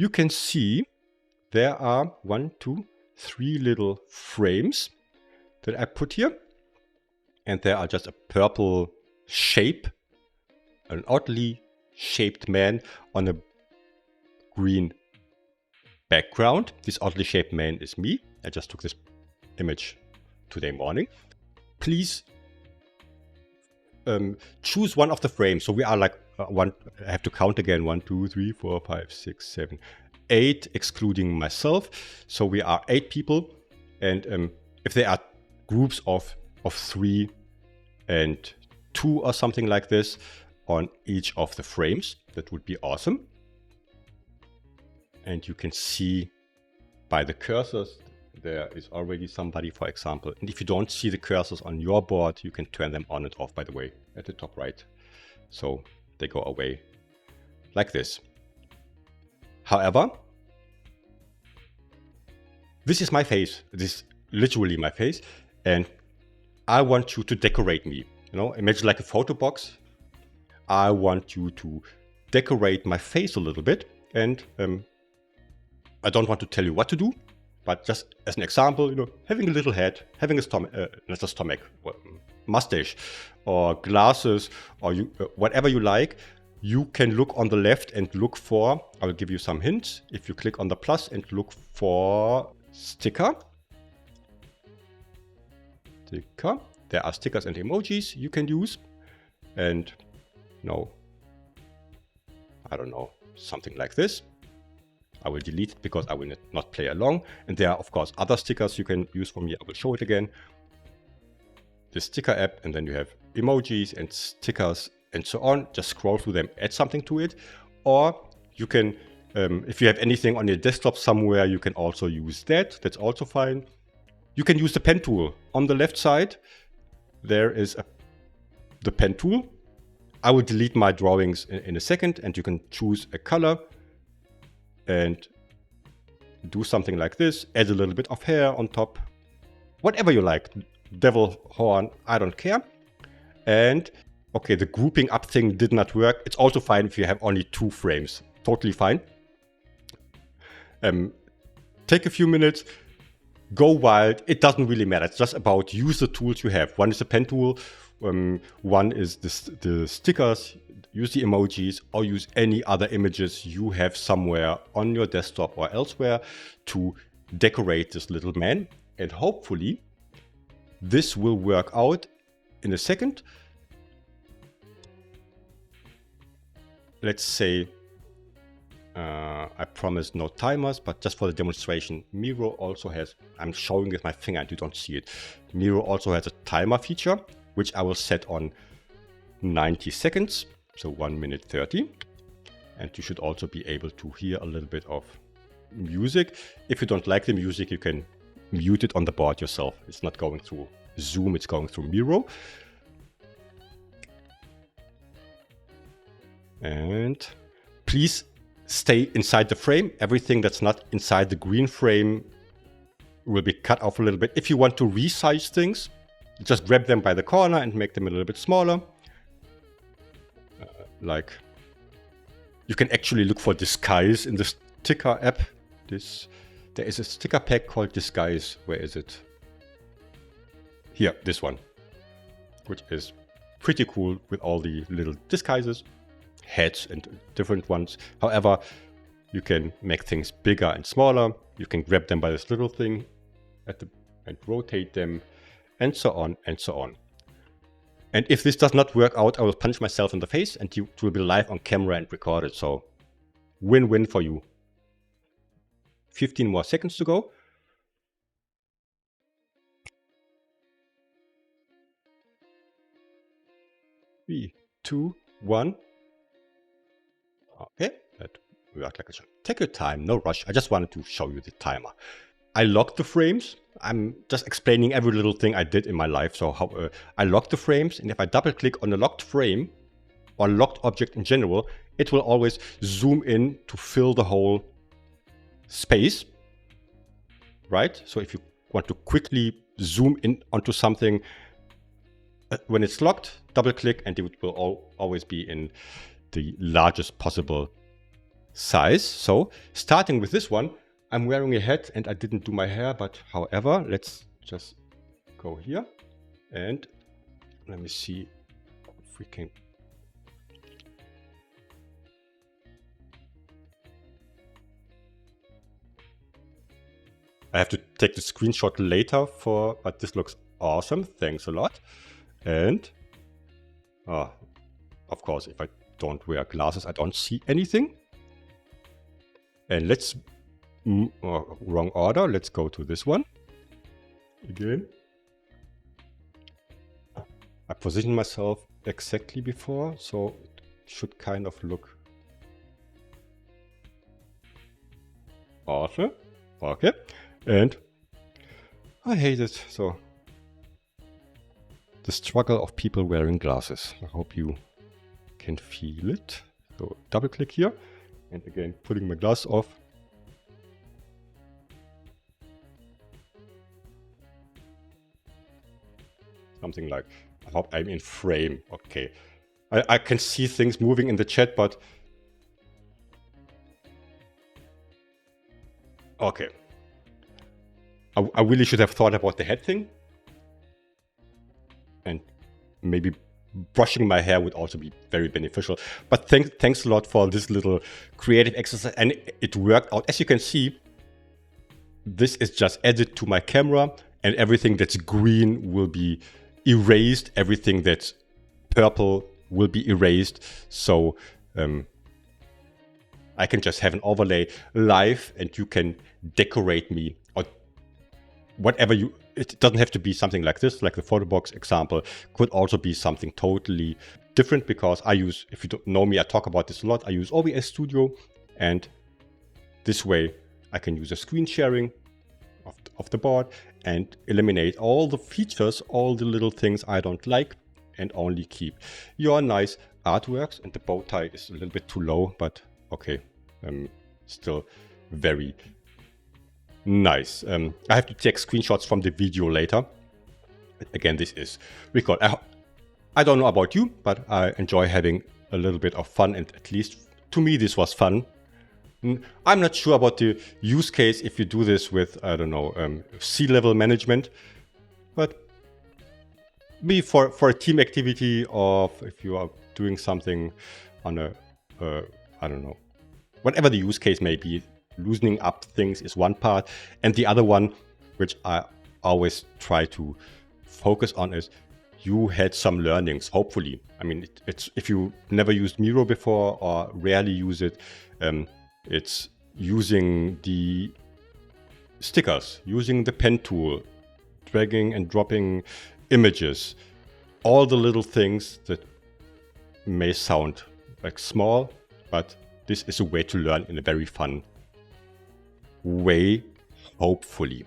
you can see there are 1, 2, 3 little frames that I put here. And there are just a purple shape, an oddly shaped man on a green background. This oddly shaped man is me. I just took this image today morning. Please choose one of the frames. So we are like I have to count again. 1, 2, 3, 4, 5, 6, 7, 8, excluding myself. So we are 8 people. And if there are groups of 3 and 2 or something like this on each of the frames, that would be awesome. And you can see by the cursors, there is already somebody, for example. And if you don't see the cursors on your board, you can turn them on and off, by the way, at the top right. So they go away like this. However, this is my face. This is literally my face. And I want you to decorate me. You know, imagine like a photo box. I want you to decorate my face a little bit. And I don't want to tell you what to do, but just as an example, you know, having a little head, having a stomach, not a stomach, mustache, or glasses, or whatever you like, you can look on the left and look for, I will give you some hints. If you click on the plus and look for sticker, there are stickers and emojis you can use. And no, I don't know, something like this. I will delete it because I will not play along. And there are, of course, other stickers you can use from here. I will show it again. The sticker app, and then you have emojis and stickers and so on. Just scroll through them, add something to it. Or you can, if you have anything on your desktop somewhere, you can also use that. That's also fine. You can use the pen tool. On the left side, there is the pen tool. I will delete my drawings in a second, and you can choose a color and do something like this. Add a little bit of hair on top. Whatever you like. Devil horn, I don't care. And okay, the grouping up thing did not work. It's also fine if you have only 2 frames. Totally fine. Take a few minutes. Go wild. It doesn't really matter. It's just about use the tools you have. One is the pen tool. One is the stickers. Use the emojis, or use any other images you have somewhere on your desktop or elsewhere to decorate this little man. And hopefully this will work out in a second. Let's say, I promise no timers, but just for the demonstration, Miro also has, I'm showing with my finger and you don't see it. Miro also has a timer feature, which I will set on 90 seconds. So 1 minute 30. And you should also be able to hear a little bit of music. If you don't like the music, you can mute it on the board yourself. It's not going through Zoom, it's going through Miro. And please stay inside the frame. Everything that's not inside the green frame will be cut off a little bit. If you want to resize things, just grab them by the corner and make them a little bit smaller. Like, you can actually look for disguise in the sticker app. There is a sticker pack called disguise. Where is it? Here, this one, which is pretty cool with all the little disguises, heads and different ones. However, you can make things bigger and smaller. You can grab them by this little thing and rotate them, and so on and so on. And if this does not work out, I will punch myself in the face and it will be live on camera and recorded. So win-win for you. 15 more seconds to go. 3, 2, 1. Okay, that worked like a shot. Take your time, no rush. I just wanted to show you the timer. I locked the frames. I'm just explaining every little thing I did in my life. So how I locked the frames, and if I double click on a locked frame or locked object in general, it will always zoom in to fill the whole space, right? So if you want to quickly zoom in onto something, when it's locked, double click and it will always be in the largest possible size. So starting with this one, I'm wearing a hat and I didn't do my hair, but however, let's just go here and let me see if we can. I have to take the screenshot later but this looks awesome. Thanks a lot. And of course, if I don't wear glasses, I don't see anything. And let's, wrong order. Let's go to this one again. I positioned myself exactly before, so it should kind of look awesome. Okay. And I hate it. So the struggle of people wearing glasses. I hope you can feel it. So double click here and again putting my glass off. Something like, I hope I'm in frame. Okay. I can see things moving in the chat, but okay. I really should have thought about the head thing. And maybe brushing my hair would also be very beneficial. But thanks a lot for this little creative exercise. And it worked out. As you can see, this is just added to my camera. And everything that's green will be erased. Everything that's purple will be erased. So I can just have an overlay live and you can decorate me or whatever you, it doesn't have to be something like this, like the Photobox example, could also be something totally different because I use, if you don't know me, I talk about this a lot, I use OBS Studio and this way I can use a screen sharing of the board and eliminate all the features, all the little things I don't like and only keep your nice artworks. And the bow tie is a little bit too low, but okay, still very nice. I have to take screenshots from the video later. Again, this is record. I don't know about you, but I enjoy having a little bit of fun, and at least to me this was fun. I'm not sure about the use case if you do this with, I don't know, C-level management, but maybe for a team activity or if you are doing something on a, I don't know, whatever the use case may be, loosening up things is one part. And the other one, which I always try to focus on, is you had some learnings, hopefully. I mean, it's if you never used Miro before or rarely use it, it's using the stickers, using the pen tool, dragging and dropping images, all the little things that may sound like small, but this is a way to learn in a very fun way, hopefully.